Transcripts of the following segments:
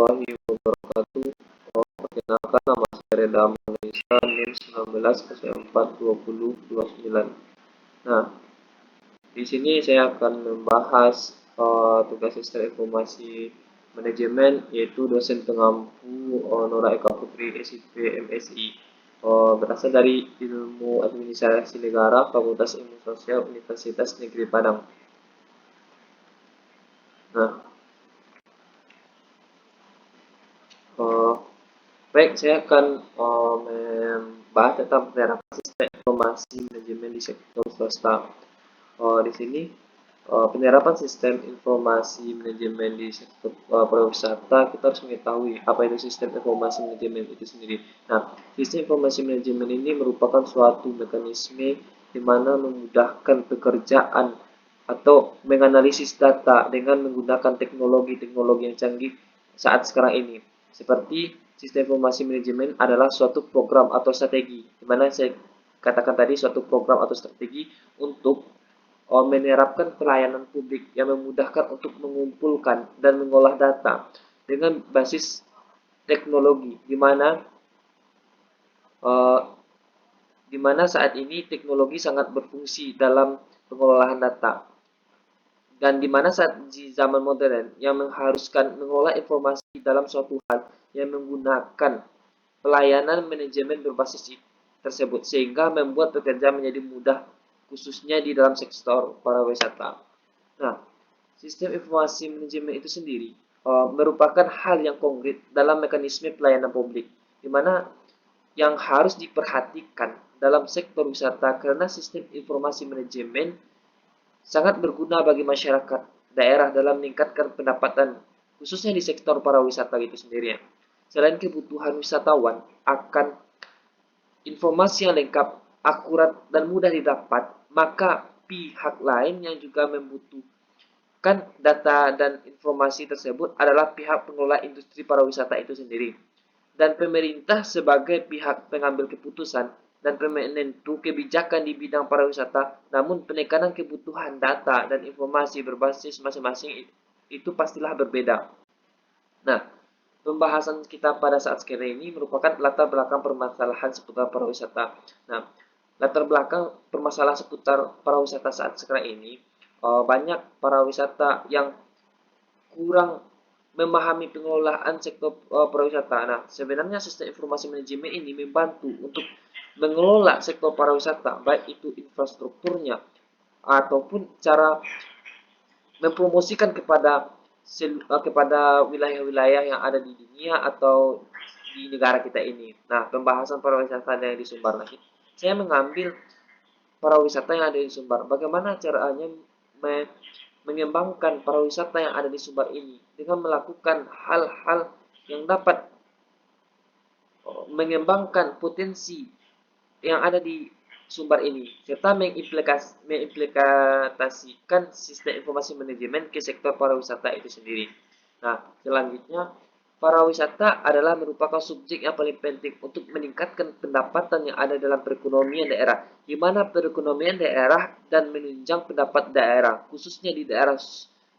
warahmatullahi wabarakatuh. Perkenalkan, nama saya Reda Malaysia, NIM 19042029. Nah, di sini saya akan membahas tugas sistem informasi manajemen, yaitu dosen pengampu Nora Eka Putri, SIP MSI. Berasal dari Ilmu Administrasi Negara, Fakultas Ilmu Sosial, Universitas Negeri Padang. Nah, baik, saya akan membahas tentang penerapan sistem informasi manajemen di sektor swasta. Di sini penerapan sistem informasi manajemen di sektor pariwisata, kita harus mengetahui apa itu sistem informasi manajemen itu sendiri. Nah, sistem informasi manajemen ini merupakan suatu mekanisme di mana memudahkan pekerjaan atau menganalisis data dengan menggunakan teknologi-teknologi yang canggih saat sekarang ini. Seperti sistem informasi manajemen adalah suatu program atau strategi, di mana saya katakan tadi suatu program atau strategi untuk menerapkan pelayanan publik yang memudahkan untuk mengumpulkan dan mengolah data dengan basis teknologi, uh, di mana saat ini teknologi sangat berfungsi dalam pengelolaan data, dan di mana saat di zaman modern yang mengharuskan mengolah informasi dalam suatu hal yang menggunakan pelayanan manajemen berbasis tersebut, sehingga membuat pekerja menjadi mudah, khususnya di dalam sektor pariwisata. Nah, sistem informasi manajemen itu sendiri merupakan hal yang konkret dalam mekanisme pelayanan publik, di mana yang harus diperhatikan dalam sektor wisata, karena sistem informasi manajemen sangat berguna bagi masyarakat daerah dalam meningkatkan pendapatan, khususnya di sektor pariwisata itu sendiri. Selain kebutuhan wisatawan akan informasi yang lengkap, akurat, dan mudah didapat, maka pihak lain yang juga membutuhkan data dan informasi tersebut adalah pihak pengelola industri pariwisata itu sendiri. Dan pemerintah sebagai pihak pengambil keputusan dan penentu kebijakan di bidang pariwisata, namun penekanan kebutuhan data dan informasi berbasis masing-masing itu pastilah berbeda. Nah, pembahasan kita pada saat sekarang ini merupakan latar belakang permasalahan seputar pariwisata. Nah, latar belakang permasalahan seputar pariwisata saat sekarang ini, banyak pariwisata yang kurang memahami pengelolaan sektor pariwisata. Nah, sebenarnya sistem informasi manajemen ini membantu untuk mengelola sektor pariwisata, baik itu infrastrukturnya ataupun cara mempromosikan kepada wilayah-wilayah yang ada di dunia atau di negara kita ini. Nah, pembahasan pariwisata yang di Sumbar. Nah, saya mengambil pariwisata yang ada di Sumbar. Bagaimana caranya mengembangkan pariwisata yang ada di Sumbar ini dengan melakukan hal-hal yang dapat mengembangkan potensi yang ada di Sumbar ini, serta mengimplementasikan sistem informasi manajemen ke sektor pariwisata itu sendiri. Nah, selanjutnya, pariwisata adalah merupakan subjek yang paling penting untuk meningkatkan pendapatan yang ada dalam perekonomian daerah, di mana perekonomian daerah dan menunjang pendapat daerah, khususnya di daerah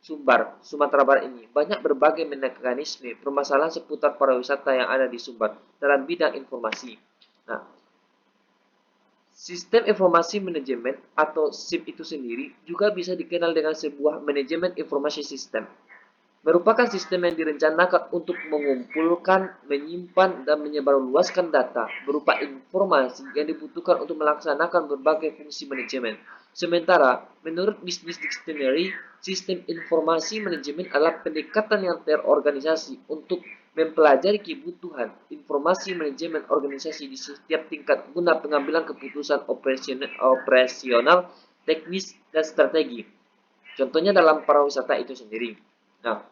Sumbar, Sumatera Barat ini, banyak berbagai mekanisme permasalahan seputar pariwisata yang ada di Sumbar dalam bidang informasi. Nah, sistem informasi manajemen atau SIM itu sendiri juga bisa dikenal dengan sebuah manajemen informasi sistem. Merupakan sistem yang direncanakan untuk mengumpulkan, menyimpan, dan menyebarluaskan data berupa informasi yang dibutuhkan untuk melaksanakan berbagai fungsi manajemen. Sementara, menurut Business Dictionary, sistem informasi manajemen adalah pendekatan yang terorganisasi untuk mempelajari kebutuhan informasi manajemen organisasi di setiap tingkat guna pengambilan keputusan operasional, teknis, dan strategi. Contohnya dalam pariwisata itu sendiri. Nah,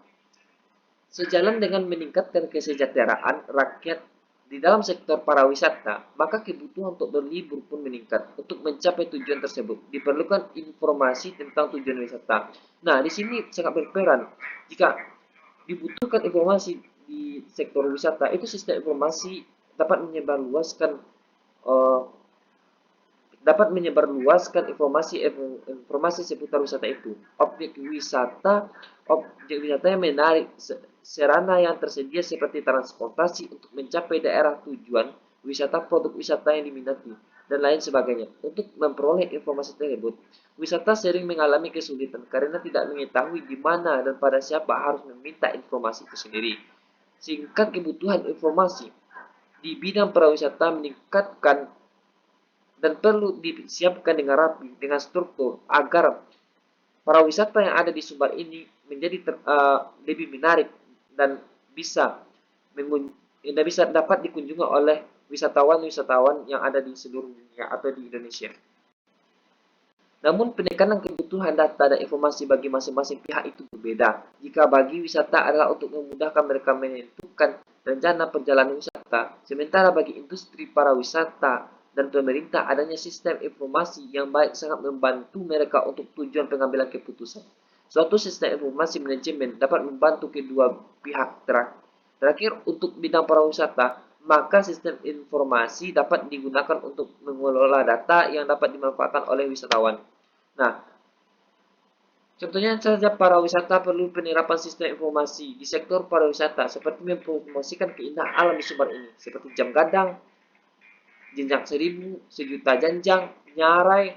sejalan dengan meningkatkan kesejahteraan rakyat di dalam sektor pariwisata, maka kebutuhan untuk berlibur pun meningkat. Untuk mencapai tujuan tersebut, diperlukan informasi tentang tujuan wisata. Nah, di sini sangat berperan. Jika dibutuhkan informasi di sektor wisata, itu sistem informasi dapat menyebarluaskan uh, informasi seputar wisata itu. Objek wisata yang menarik sarana yang tersedia seperti transportasi untuk mencapai daerah tujuan wisata, produk wisata yang diminati, dan lain sebagainya. Untuk memperoleh informasi tersebut, wisata sering mengalami kesulitan karena tidak mengetahui di mana dan pada siapa harus meminta informasi itu sendiri. Singkat, kebutuhan informasi di bidang pariwisata meningkatkan dan perlu disiapkan dengan rapi, dengan struktur, agar pariwisata yang ada di Sumbar ini menjadi lebih menarik dan bisa dapat dikunjungi oleh wisatawan-wisatawan yang ada di seluruh dunia atau di Indonesia. Namun penekanan kebutuhan data dan informasi bagi masing-masing pihak itu berbeda. Jika bagi wisata adalah untuk memudahkan mereka menentukan rencana perjalanan wisata, sementara bagi industri pariwisata dan pemerintah adanya sistem informasi yang baik sangat membantu mereka untuk tujuan pengambilan keputusan. Suatu sistem informasi manajemen dapat membantu kedua pihak. Terakhir, untuk bidang pariwisata, maka sistem informasi dapat digunakan untuk mengelola data yang dapat dimanfaatkan oleh wisatawan. Nah, contohnya saja pariwisata perlu penerapan sistem informasi di sektor pariwisata seperti mempromosikan keindahan alam di Sumbar ini, seperti Jam Gadang, Jenjang Seribu, Sejuta Janjang, Nyarai,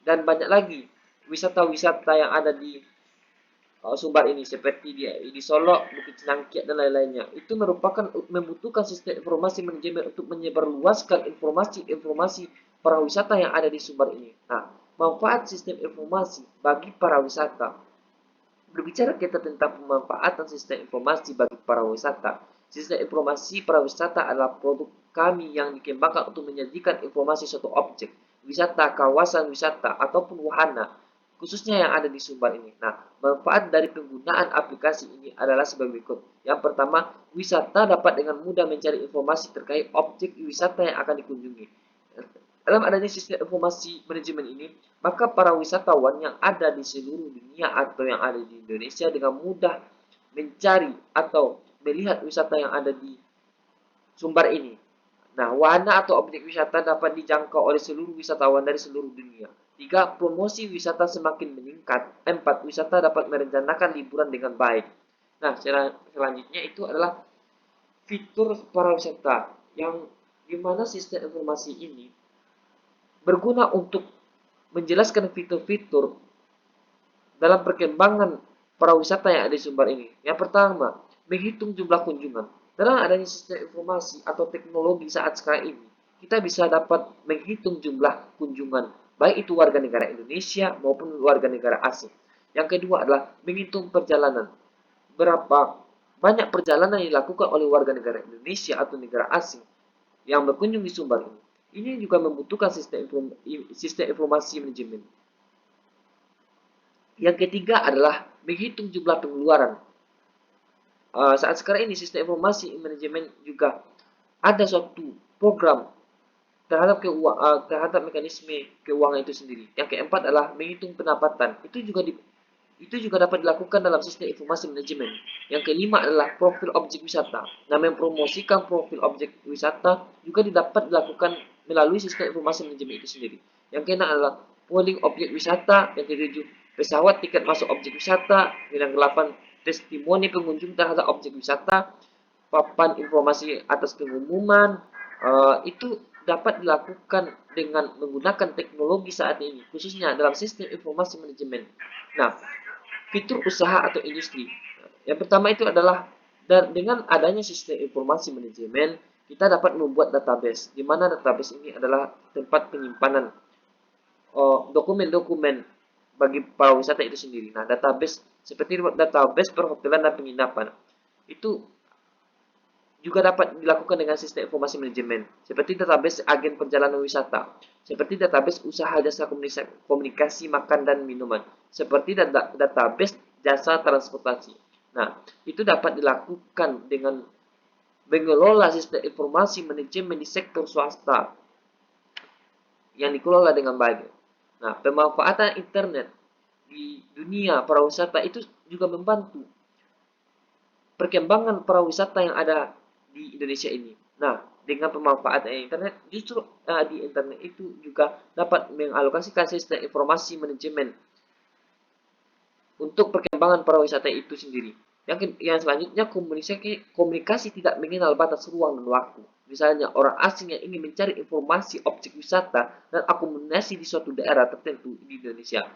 dan banyak lagi wisata-wisata yang ada di Sumbar ini, seperti di Solok, Bukit Cinangkiat, dan lain-lainnya. Itu membutuhkan sistem informasi manajemen untuk menyebarluaskan informasi-informasi pariwisata yang ada di Sumbar ini. Nah, manfaat sistem informasi bagi pariwisata. Berbicara kita tentang pemanfaatan sistem informasi bagi pariwisata. Sistem informasi pariwisata adalah produk kami yang dikembangkan untuk menyajikan informasi suatu objek, wisata, kawasan wisata, ataupun wahana, khususnya yang ada di Sumbar ini. Nah, manfaat dari penggunaan aplikasi ini adalah sebagai berikut. Yang pertama, wisata dapat dengan mudah mencari informasi terkait objek wisata yang akan dikunjungi. Dalam adanya sistem informasi manajemen ini, maka para wisatawan yang ada di seluruh dunia atau yang ada di Indonesia dengan mudah mencari atau melihat wisata yang ada di Sumbar ini. Nah, wahana atau objek wisata dapat dijangkau oleh seluruh wisatawan dari seluruh dunia. 3. Promosi wisata semakin meningkat. 4. Wisata dapat merencanakan liburan dengan baik. Nah, selanjutnya itu adalah fitur pariwisata yang dimana sistem informasi ini berguna untuk menjelaskan fitur-fitur dalam perkembangan pariwisata yang ada di Sumbar ini. Yang pertama, menghitung jumlah kunjungan. Dalam adanya sistem informasi atau teknologi saat sekarang ini, kita bisa dapat menghitung jumlah kunjungan, baik itu warga negara Indonesia maupun warga negara asing. Yang kedua adalah menghitung perjalanan. Berapa banyak perjalanan yang dilakukan oleh warga negara Indonesia atau negara asing yang berkunjung di Sumbar ini. Ini juga membutuhkan sistem informasi manajemen. Yang ketiga adalah menghitung jumlah pengeluaran. Saat sekarang ini sistem informasi manajemen juga ada suatu program terhadap mekanisme keuangan itu sendiri. Yang keempat adalah menghitung pendapatan. Itu juga dapat dilakukan dalam sistem informasi manajemen. Yang kelima adalah profil objek wisata. Nah, mempromosikan profil objek wisata juga dapat dilakukan melalui sistem informasi manajemen itu sendiri. Yang keenam adalah polling objek wisata. Yang ketujuh, pesawat tiket masuk objek wisata. Yang kedelapan, testimoni pengunjung terhadap objek wisata. Papan informasi atas pengumuman. Itu dapat dilakukan dengan menggunakan teknologi saat ini, khususnya dalam sistem informasi manajemen. Nah, fitur usaha atau industri. Yang pertama itu adalah dengan adanya sistem informasi manajemen, kita dapat membuat database, di mana database ini adalah tempat penyimpanan dokumen-dokumen bagi para wisata itu sendiri. Nah, database seperti database perhotelan dan penginapan itu juga dapat dilakukan dengan sistem informasi manajemen, seperti database agen perjalanan wisata, seperti database usaha jasa komunikasi makan dan minuman, seperti database jasa transportasi. Nah, itu dapat dilakukan dengan mengelola sistem informasi manajemen di sektor swasta yang dikelola dengan baik. Nah, pemanfaatan internet di dunia pariwisata itu juga membantu perkembangan pariwisata yang ada di Indonesia ini. Nah, dengan pemanfaatan internet, justru di internet itu juga dapat mengalokasikan sistem informasi manajemen untuk perkembangan pariwisata itu sendiri. Yang selanjutnya, komunikasi tidak mengenal batas ruang dan waktu. Misalnya, orang asing yang ingin mencari informasi objek wisata dan akomodasi di suatu daerah tertentu di Indonesia.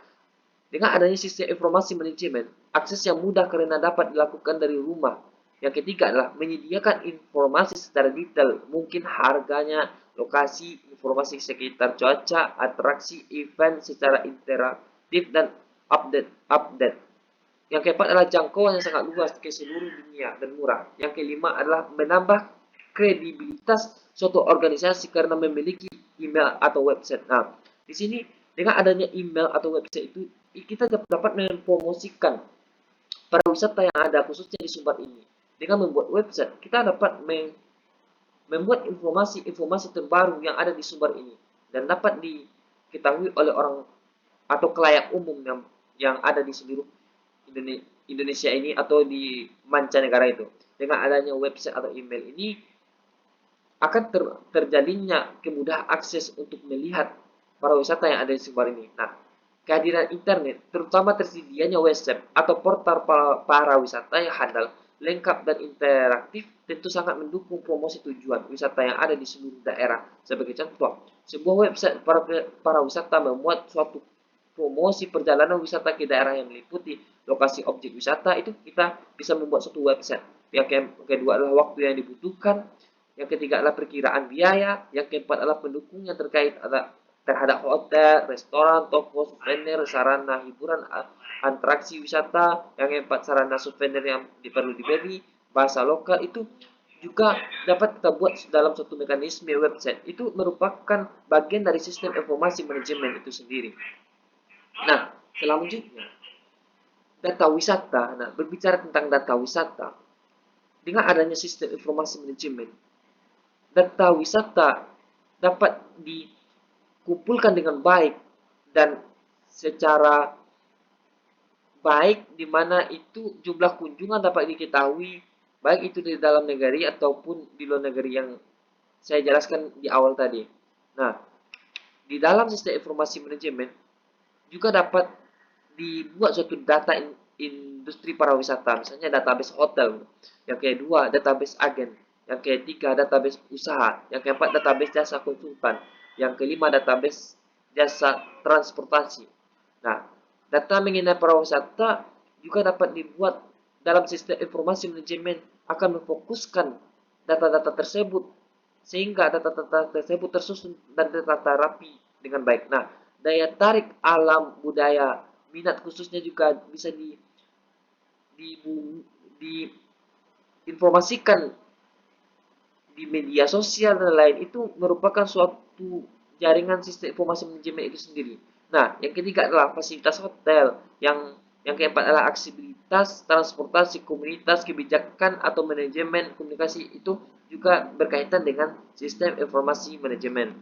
Dengan adanya sistem informasi manajemen, akses yang mudah karena dapat dilakukan dari rumah. Yang ketiga adalah menyediakan informasi secara detail, mungkin harganya, lokasi, informasi sekitar cuaca, atraksi, event secara interaktif dan update. Yang keempat adalah jangkauan yang sangat luas ke seluruh dunia dan murah. Yang kelima adalah menambah kredibilitas suatu organisasi karena memiliki email atau website. Nah, di sini dengan adanya email atau website itu kita dapat mempromosikan para wisata yang ada khususnya di Sumbar ini. Dengan membuat website, kita dapat membuat informasi-informasi terbaru yang ada di Sumbar ini dan dapat diketahui oleh orang atau kelayak umum yang ada di seluruh Indonesia ini atau di mancanegara itu. Dengan adanya website atau email ini akan terjadinya kemudahan akses untuk melihat para wisata yang ada di Sumbar ini. Nah, kehadiran internet, terutama tersedianya website atau portal para wisata yang handal, lengkap dan interaktif, tentu sangat mendukung promosi tujuan wisata yang ada di seluruh daerah. Sebagai contoh, sebuah website para wisata memuat suatu promosi perjalanan wisata ke daerah yang meliputi lokasi objek wisata, itu kita bisa membuat suatu website. Yang kedua adalah waktu yang dibutuhkan, yang ketiga adalah perkiraan biaya, yang keempat adalah pendukung yang terkait terhadap hotel, restoran, toko, souvenir, sarana hiburan, atraksi wisata, yang keempat sarana souvenir yang perlu dibeli, bahasa lokal itu juga dapat kita buat dalam suatu mekanisme website. Itu merupakan bagian dari sistem informasi manajemen itu sendiri. Nah, selanjutnya data wisata. Nah, berbicara tentang data wisata, dengan adanya sistem informasi manajemen, data wisata dapat dikumpulkan dengan baik dan secara baik, di mana itu jumlah kunjungan dapat diketahui baik itu di dalam negeri ataupun di luar negeri yang saya jelaskan di awal tadi. Nah, di dalam sistem informasi manajemen juga dapat dibuat suatu data industri pariwisata, misalnya database hotel. Yang kedua, database agen. Yang ketiga, database usaha. Yang keempat, database jasa konsultan. Yang kelima, database jasa transportasi. Nah, data mengenai pariwisata juga dapat dibuat dalam sistem informasi manajemen, akan memfokuskan data-data tersebut sehingga data-data tersebut tersusun dan tertata rapi dengan baik. Nah, daya tarik alam budaya minat khususnya juga bisa di, diinformasikan di media sosial dan lain, itu merupakan suatu jaringan sistem informasi manajemen itu sendiri. Nah, yang ketiga adalah fasilitas hotel, yang keempat adalah aksesibilitas, transportasi, komunitas, kebijakan atau manajemen komunikasi, itu juga berkaitan dengan sistem informasi manajemen.